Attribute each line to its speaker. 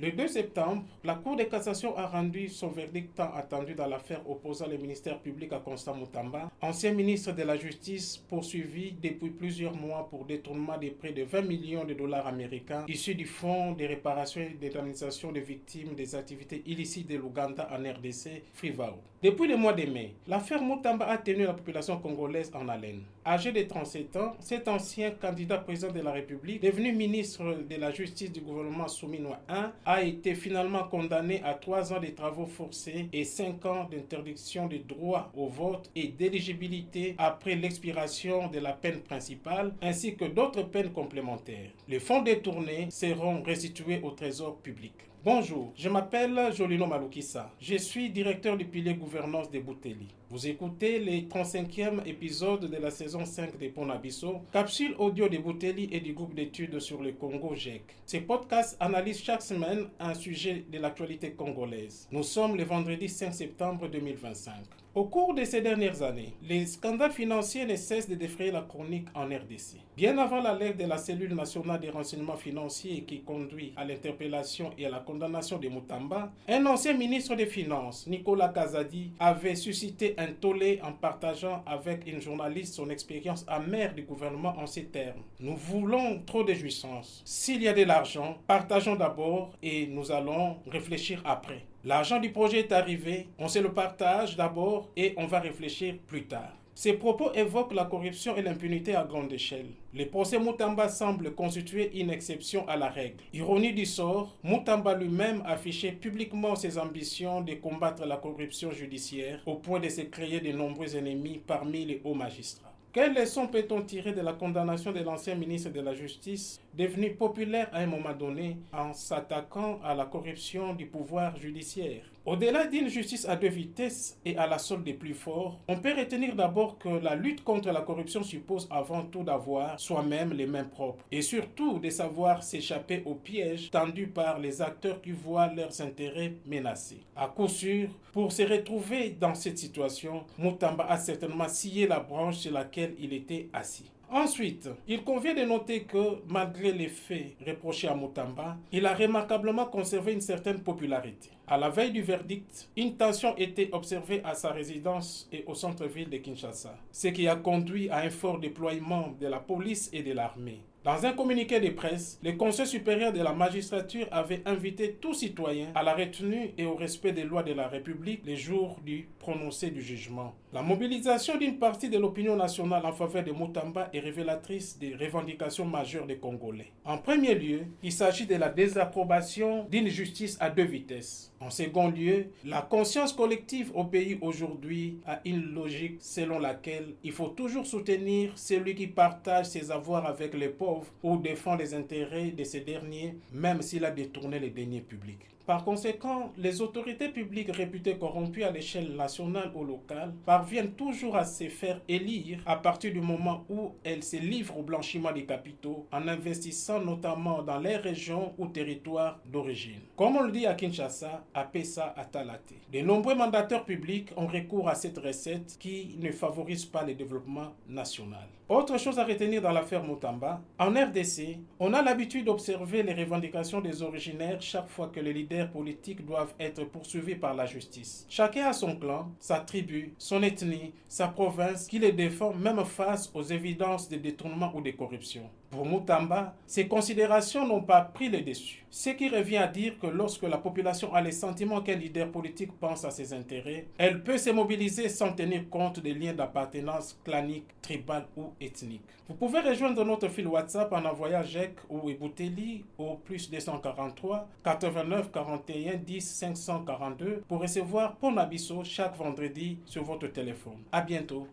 Speaker 1: Le 2 septembre, la Cour de cassation a rendu son verdict tant attendu dans l'affaire opposant le ministère public à Constant Moutamba, ancien ministre de la Justice poursuivi depuis plusieurs mois pour détournement de près de 20 millions de dollars américains issus du Fonds de réparation et d'indemnisation des victimes des activités illicites de l'Ouganda en RDC, FRIVAO. Depuis le mois de mai, l'affaire Moutamba a tenu la population congolaise en haleine. Âgé de 37 ans, cet ancien candidat président de la République, devenu ministre de la Justice du gouvernement Souminois I, a été finalement condamné à 3 ans de travaux forcés et 5 ans d'interdiction de droit au vote et d'éligibilité après l'expiration de la peine principale, ainsi que d'autres peines complémentaires. Les fonds détournés seront restitués au trésor public. Bonjour, je m'appelle Jolino Malukissa. Je suis directeur du pilier gouvernance de Bouteli. Vous écoutez le 35e épisode de la saison 5 de Ponabiso, capsule audio de Bouteli et du groupe d'études sur le Congo GEC. Ces podcasts analysent chaque semaine un sujet de l'actualité congolaise. Nous sommes le vendredi 5 septembre 2025. Au cours de ces dernières années, les scandales financiers ne cessent de défrayer la chronique en RDC. Bien avant l'alerte de la cellule nationale des renseignements financiers qui conduit à l'interpellation et à la condamnation de Moutamba, un ancien ministre des Finances, Nicolas Kazadi, avait suscité un tollé en partageant avec une journaliste son expérience amère du gouvernement en ces termes. Nous voulons trop de jouissance. S'il y a de l'argent, partageons d'abord et nous allons réfléchir après. L'argent du projet est arrivé, on se le partage d'abord et on va réfléchir plus tard. Ces propos évoquent la corruption et l'impunité à grande échelle. Le procès Moutamba semble constituer une exception à la règle. Ironie du sort, Moutamba lui-même affichait publiquement ses ambitions de combattre la corruption judiciaire au point de se créer de nombreux ennemis parmi les hauts magistrats. Quelles leçons peut-on tirer de la condamnation de l'ancien ministre de la Justice, devenu populaire à un moment donné en s'attaquant à la corruption du pouvoir judiciaire? Au-delà d'une justice à deux vitesses et à la solde des plus forts, on peut retenir d'abord que la lutte contre la corruption suppose avant tout d'avoir soi-même les mains propres et surtout de savoir s'échapper aux pièges tendus par les acteurs qui voient leurs intérêts menacés. À coup sûr, pour se retrouver dans cette situation, Moutamba a certainement scié la branche sur laquelle il était assis. Ensuite, il convient de noter que, malgré les faits reprochés à Moutamba, il a remarquablement conservé une certaine popularité. À la veille du verdict, une tension était observée à sa résidence et au centre-ville de Kinshasa, ce qui a conduit à un fort déploiement de la police et de l'armée. Dans un communiqué de presse, le Conseil supérieur de la magistrature avait invité tout citoyen à la retenue et au respect des lois de la République les jours du prononcé du jugement. La mobilisation d'une partie de l'opinion nationale en faveur de Moutamba est révélatrice des revendications majeures des Congolais. En premier lieu, il s'agit de la désapprobation d'une justice à deux vitesses. En second lieu, la conscience collective au pays aujourd'hui a une logique selon laquelle il faut toujours soutenir celui qui partage ses avoirs avec les pauvres ou défend les intérêts de ces derniers, même s'il a détourné les deniers publics. Par conséquent, les autorités publiques réputées corrompues à l'échelle nationale ou locale parviennent toujours à se faire élire à partir du moment où elles se livrent au blanchiment des capitaux en investissant notamment dans les régions ou territoires d'origine. Comme on le dit à Kinshasa, Apesa Atalate. De nombreux mandataires publics ont recours à cette recette qui ne favorise pas le développement national. Autre chose à retenir dans l'affaire Moutamba, en RDC, on a l'habitude d'observer les revendications des originaires chaque fois que les leaders politiques doivent être poursuivis par la justice. Chacun a son clan, sa tribu, son ethnie, sa province qui les défend même face aux évidences de détournement ou de corruption. Pour Moutamba, ces considérations n'ont pas pris le dessus. Ce qui revient à dire que lorsque la population a le sentiment qu'un leader politique pense à ses intérêts, elle peut se mobiliser sans tenir compte des liens d'appartenance clanique, tribale ou ethnique. Vous pouvez rejoindre notre fil WhatsApp en envoyant GEC ou Ebouteli au plus 243 89 41 10 542 pour recevoir Ponabiso chaque vendredi sur votre téléphone. À bientôt.